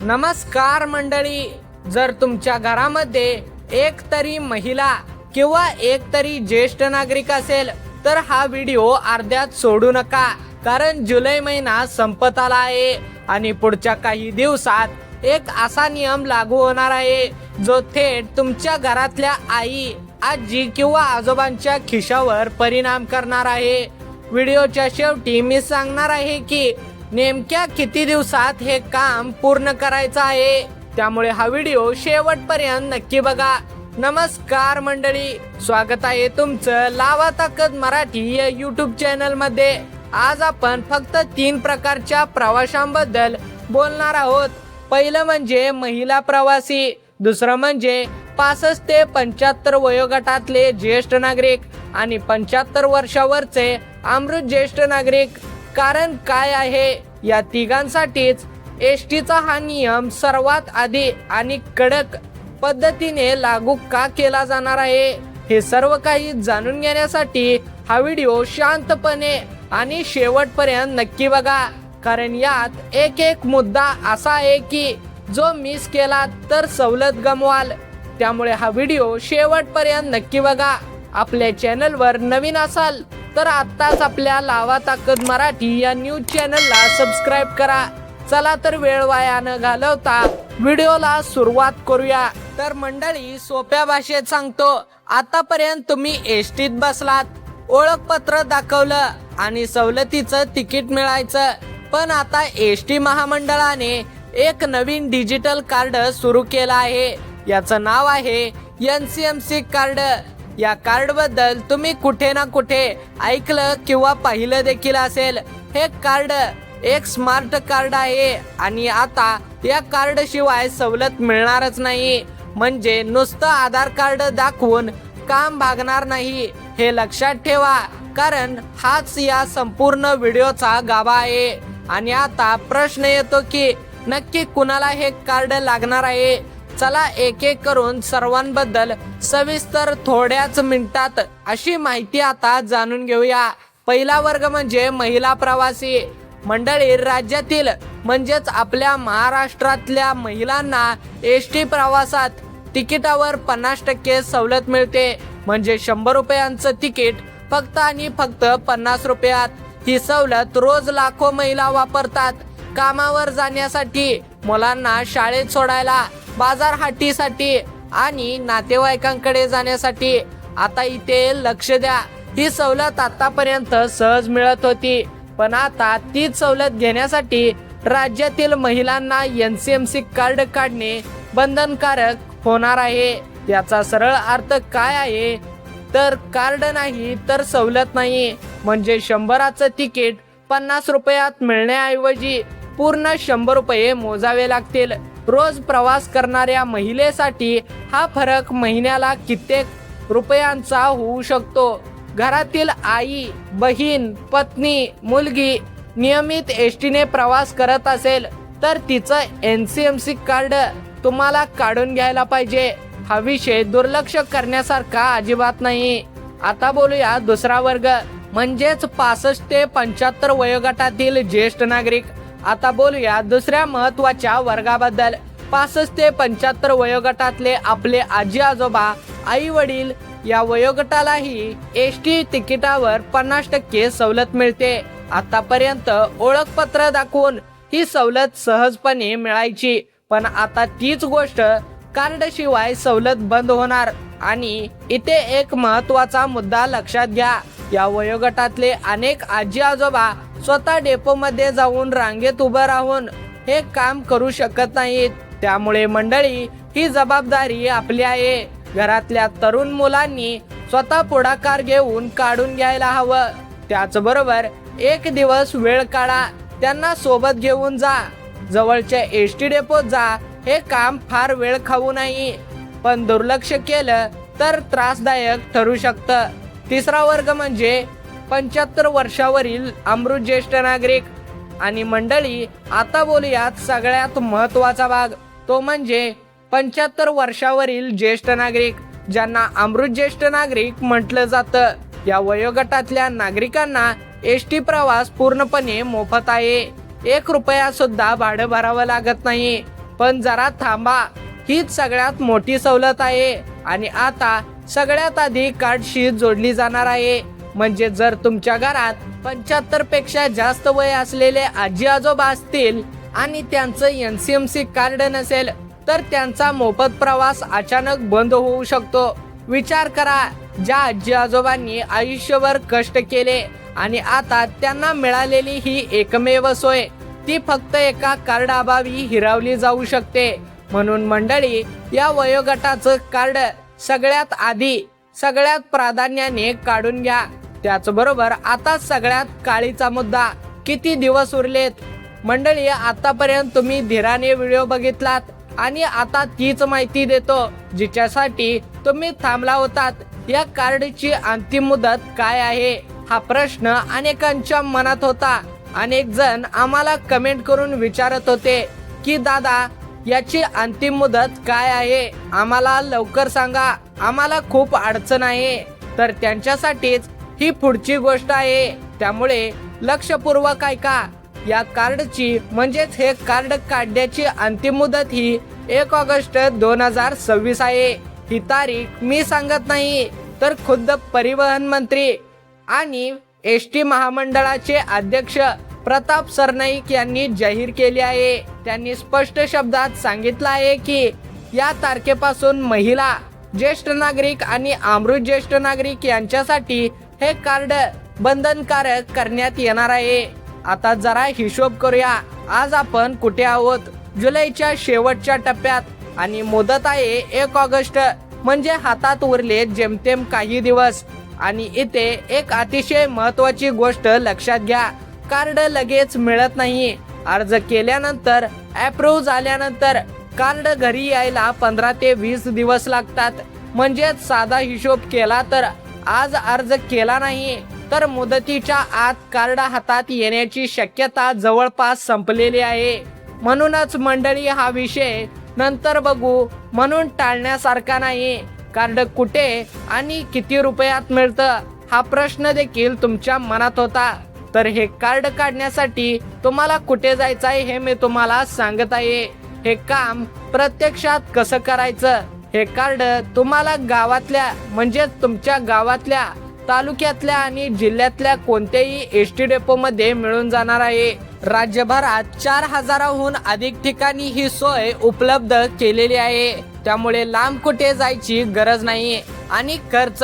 नमस्कार मंडळी, जर तुमच्या घरामध्ये एक तरी महिला किंवा एक तरी ज्येष्ठ नागरिक असेल तर हा व्हिडिओ अर्ध्यात सोडू नका, कारण जुलै महिना संपत आला आहे आणि पुढच्या काही दिवसात एक असा नियम लागू होणार आहे जो थेट तुमच्या घरातल्या आई, आजी किंवा आजोबांच्या खिशावर परिणाम करणार आहे. व्हिडिओच्या शेवटी मी सांगणार आहे की नेमक्या किती दिवसात हे काम पूर्ण करायचं आहे, त्यामुळे हा व्हिडिओ शेवटपर्यंत नक्की बघा. नमस्कार मंडळी, स्वागत आहे तुमचं लावा ताकद मराठी या यूट्यूब चॅनल मध्ये. आज आपण फक्त 3 प्रकारच्या प्रवाशांबद्दल बोलणार आहोत. पहिलं म्हणजे महिला प्रवासी, दुसरं म्हणजे 65 ते 75 वयोगटातले ज्येष्ठ नागरिक आणि 75 वर्षावरचे अमृत ज्येष्ठ नागरिक. कारण काय आहे, या तिघांसाठीच एसटीचा हा नियम सर्वात आधी आणि कडक पद्धतीने लागू का केला जाणार आहे, हे सर्व काही जाणून घेण्यासाठी हा व्हिडिओ शांतपणे आणि शेवटपर्यंत नक्की बघा. कारण यात एक एक मुद्दा असा आहे की जो मिस केला तर सवलत गमवाल, त्यामुळे हा व्हिडिओ शेवटपर्यंत नक्की बघा. आपल्या चॅनलवर नवीन असाल तर आत्ताच आपल्या लावा ताकद मराठी या न्यूज चॅनलला सबस्क्राईब करा. चला तर वेळ वाया न घालवता व्हिडिओला सुरुवात करूया. तर मंडळी, सोप्या भाषेत सांगतो, आतापर्यंत तुम्ही एसटीत बसलात, ओळखपत्र दाखवलं आणि सवलतीचं तिकीट मिळायचं. पण आता एसटी महामंडळाने एक नवीन डिजिटल कार्ड सुरू केलं आहे. याचं नाव आहे NCMC कार्ड. या कार्ड बद्दल तुम्ही कुठे ना कुठे ऐकलं किंवा पाहिलं देखील असेल. हे कार्ड एक स्मार्ट कार्ड आहे आणि आता या कार्ड शिवाय सवलत मिळणारच नाही. म्हणजे नुसतं आधार कार्ड दाखवून काम भागणार नाही, हे लक्षात ठेवा, कारण हाच या संपूर्ण व्हिडिओचा गाभा आहे. आणि आता प्रश्न येतो की नक्की कुणाला हे कार्ड लागणार आहे. चला एक एक करून सर्वांबद्दल सविस्तर थोड्याच मिनिटात अशी माहिती आता जाणून घेऊया. पहिला वर्ग म्हणजे महिला प्रवासी. मंडळी, राज्यातील म्हणजेच आपल्या महाराष्ट्रातल्या महिलांना एसटी प्रवासात तिकिटावर 50% सवलत मिळते. म्हणजे 100 रुपयांचं तिकीट फक्त आणि फक्त 50 रुपयात. ही सवलत रोज लाखो महिला वापरतात. कामावर जाण्यासाठी, मुलांना शाळेत सोडायला, बाजारहाटीसाठी आणि नातेवाईकांकडे जाण्यासाठी. आता इथे लक्ष द्या, ही सवलत आतापर्यंत सहज मिळत होती, पण आता तीच सवलत घेण्यासाठी राज्यातील महिलांना NCMC कार्ड काढणे बंधनकारक होणार आहे. याचा सरळ अर्थ काय आहे तर कार्ड नाही तर सवलत नाही. म्हणजे 100चं तिकीट 50 रुपयात मिळण्याऐवजी पूर्ण 100 रुपये मोजावे लागतील. रोज प्रवास करणाऱ्या महिलेसाठी हा फरक महिन्याला कित्येक रुपयांचा होऊ शकतो. घरातील आई, बहीण, पत्नी, मुलगी नियमित एसटीने प्रवास करत असेल तर तिचं NCMC कार्ड तुम्हाला काढून घ्यायला पाहिजे. हा विषय दुर्लक्ष करण्यासारखा अजिबात नाही. आता बोलूया दुसरा वर्ग, म्हणजेच 65 ते 75 वयोगटातील ज्येष्ठ नागरिक. आता बोलूया दुसऱ्या महत्वाच्या वर्गाबद्दल. 65 ते 75 वयोगटातले आपले आजी आजोबा, आई वडील या वयोगटालाही एसटी तिकिटावर 50% सवलत मिळते. आतापर्यंत ओळखपत्र दाखवून ही सवलत सहजपणे मिळायची, पण आता तीच गोष्ट कार्ड शिवाय सवलत बंद होणार. आणि इथे एक महत्वाचा मुद्दा लक्षात घ्या, या वयोगटातले अनेक आजी आजोबा स्वतः डेपो मध्ये जाऊन रांगेत उभं राहून हे काम करू शकत नाहीत. त्यामुळे मंडळी, ही जबाबदारी आपली आहे. घरातल्या तरुण मुलांनी स्वतः पुढाकार घेऊन काढून घ्यायला हवं. त्याचबरोबर एक दिवस वेळ काढा, त्यांना सोबत घेऊन जा, जवळच्या एसटी डेपोत जा. हे काम फार वेळ खाऊ नाही, पण दुर्लक्ष केलं तर त्रासदायक ठरू शकतं. तिसरा वर्ग म्हणजे 75 वर्षावरील अमृत ज्येष्ठ नागरिक. आणि मंडळी, आता बोलूयात सगळ्यात महत्वाचा भाग, तो म्हणजे 75 वर्षावरील ज्येष्ठ नागरिक, ज्यांना अमृत ज्येष्ठ नागरिक म्हटलं जातं. या वयोगटातल्या नागरिकांना एसटी प्रवास पूर्णपणे मोफत आहे. 1 रुपया सुद्धा भाडं भरावं लागत नाही. पण जरा थांबा, हीच सगळ्यात मोठी सवलत आहे आणि आता सगळ्यात आधी कार्डशी जोडली जाणार आहे. म्हणजे जर तुमच्या घरात 75 पेक्षा जास्त वय असलेले आजी आजोबा असतील आणि त्यांचं NCMC कार्ड नसेल तर त्यांचा मोफत प्रवास अचानक बंद होऊ शकतो. विचार करा, ज्या आजी आजोबांनी आयुष्यभर कष्ट केले आणि आता त्यांना मिळालेली ही एकमेव सोय ती फक्त एका कार्ड अभावी हिरावली जाऊ शकते. म्हणून मंडळी, या वयोगटाचं कार्ड सगळ्यात आधी सगळ्यात प्राधान्याने काढून घ्या. त्याचबरोबर आता सगळ्यात काळीचा मुद्दा, किती दिवस उरलेत. मंडळी, आतापर्यंत तुम्ही धीराने व्हिडिओ बघितलात आणि आता तीच माहिती देतो जिच्यासाठी तुम्ही थांबला होतात. या कार्डची अंतिम मुदत काय आहे हा प्रश्न अनेकांच्या मनात होता. अनेक जण आम्हाला कमेंट करून विचारत होते की दादा, याची अंतिम मुदत काय आहे, आम्हाला लवकर सांगा, आम्हाला खूप अडचण आहे. तर त्यांच्यासाठीच ही पुढची गोष्ट आहे, त्यामुळे लक्षपूर्वक ऐका. या कार्डची म्हणजेच हे कार्ड काढण्याची अंतिम मुदत ही 1 ऑगस्ट 2026 आहे. ही तारीख मी सांगत नाही तर खुद्द परिवहन मंत्री आणि ST महामंडळाचे अध्यक्ष प्रताप सरनाईक यांनी जाहीर केली आहे. त्यांनी स्पष्ट शब्दात सांगितलं आहे की या तारखेपासून महिला, ज्येष्ठ नागरिक आणि अमृत ज्येष्ठ नागरिक यांच्यासाठी हे कार्ड बंधनकारक करण्यात येणार आहे. आता जरा हिशोब करूया, आज आपण कुठे आहोत? जुलैच्या शेवटच्या टप्प्यात आणि मुदत आहे 1 ऑगस्ट. म्हणजे हातात उरले जेमतेम काही दिवस. आणि इथे एक अतिशय महत्वाची गोष्ट लक्षात घ्या, कार्ड लगेच मिळत नाही. अर्ज केल्यानंतर अप्रूव्ह झाल्यानंतर कार्ड घरी यायला 15 ते 20 दिवस लागतात. म्हणजेच साधा हिशोब केला तर आज अर्ज केला नाही तर मुदतीच्या आत कार्ड हातात येण्याची शक्यता जवळपास संपलेली आहे. म्हणूनच मंडळी, हा विषय नंतर बघू म्हणून टाळण्यासारखा नाही. कार्ड कुठे आणि किती रुपयात मिळतं हा प्रश्न देखील तुमच्या मनात होता. तर हे कार्ड काढण्यासाठी तुम्हाला कुठे जायचं आहे हे मी तुम्हाला सांगत आहे. हे काम प्रत्यक्षात कसं करायचं, हे कार्ड तुम्हाला गावातल्या म्हणजेच तुमच्या गावातल्या, तालुक्यातल्या आणि जिल्ह्यातल्या कोणत्याही ST डेपो मध्ये मिळून जाणार आहे. राज्यभरात 4000हून अधिक ठिकाणी ही सोय उपलब्ध केलेली आहे. त्यामुळे लांब कुठे जायची गरज नाही आणि खर्च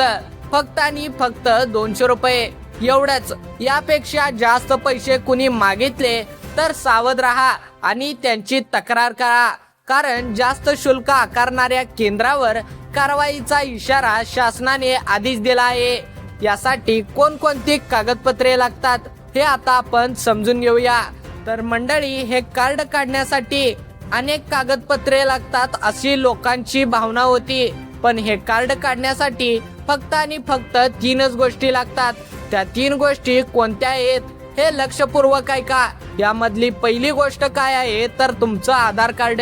फक्त आणि फक्त 200 रुपये एवढंच. यापेक्षा जास्त पैसे कुणी मागितले तर सावध राहा आणि त्यांची तक्रार करा, कारण जास्त शुल्क आकारणाऱ्या केंद्रावर कारवाईचा इशारा शासनाने आधीच दिला आहे. यासाठी कोणकोणती कागदपत्रे लागतात हे आता आपण समजून घेऊया. तर मंडळी, हे कार्ड काढण्यासाठी अनेक कागदपत्रे लागतात अशी लोकांची भावना होती, पण हे कार्ड काढण्यासाठी फक्त आणि फक्त 3च गोष्टी लागतात. त्या 3 गोष्टी कोणत्या आहेत हे लक्षपूर्वक ऐका. यामधली पहिली गोष्ट काय आहे तर तुमचं आधार कार्ड,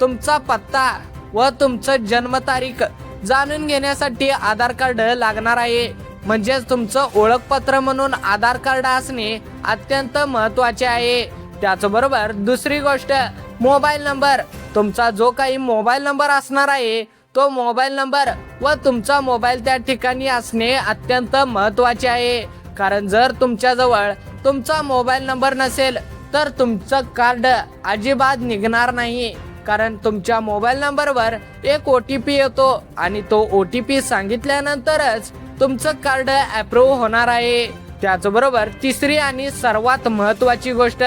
तुमचा पत्ता व तुमचं जन्मतारीख जाणून घेण्यासाठी आधार कार्ड लागणार आहे. म्हणजेच तुमचं ओळखपत्र म्हणून आधार कार्ड असणे अत्यंत महत्त्वाचे आहे. त्याचबरोबर दुसरी गोष्ट, मोबाईल नंबर. तुमचा जो काही मोबाईल नंबर असणार आहे तो मोबाईल नंबर व तुमचा मोबाईल त्या ठिकाणी असणे अत्यंत महत्त्वाचे आहे. कारण जर तुमच्याजवळ तुमचा मोबाईल नंबर नसेल तर तुमचं कार्ड अजिबात निघणार नाही. कारण तुमच्या मोबाईल नंबरवर एक OTP येतो आणि तो OTP सांगितल्यानंतरच तुमचं कार्ड अप्रूव्ह होणार आहे. त्याचबरोबर तिसरी आणि सर्वात महत्त्वाची गोष्ट,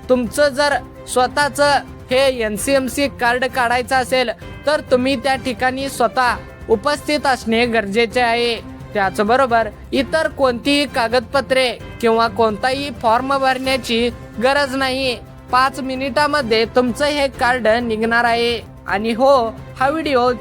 तुमचं जर स्वतःचं हे NCMC कार्ड काढायचं असेल तर तुम्ही त्या ठिकाणी स्वतः उपस्थित असणे गरजेचे आहे. त्याचबरोबर इतर कोणतीही कागदपत्रे किंवा कोणताही फॉर्म भरण्याची गरज नाही. 5 मिनिटामध्ये तुमचं हे कार्ड निघणार आहे. आणि हो, हा व्हिडिओ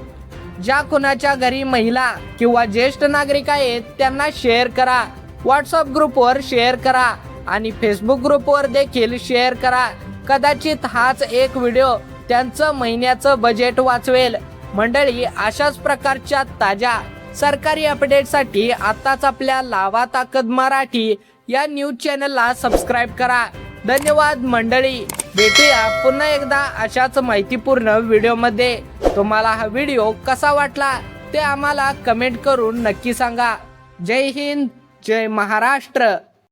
ज्या कुणाच्या घरी महिला किंवा ज्येष्ठ नागरिक आहेत त्यांना शेअर करा, व्हॉट्सअप ग्रुपवर शेअर करा आणि फेसबुक ग्रुपवर देखील शेअर करा. कदाचित हाच एक व्हिडिओ त्यांचं महिन्याचं बजेट वाचवेल. मंडळी, अशाच प्रकारच्या ताज्या सरकारी अपडेटसाठी आताच आपल्या लावा ताकद मराठी या न्यूज चॅनलला सबस्क्राईब करा. धन्यवाद मंडळी. भेटूया पुन्हा एकदा अशाच माहितीपूर्ण व्हिडिओमध्ये. तुम्हाला हा व्हिडिओ कसा वाटला ते आम्हाला कमेंट करून नक्की सांगा. जय हिंद, जय महाराष्ट्र.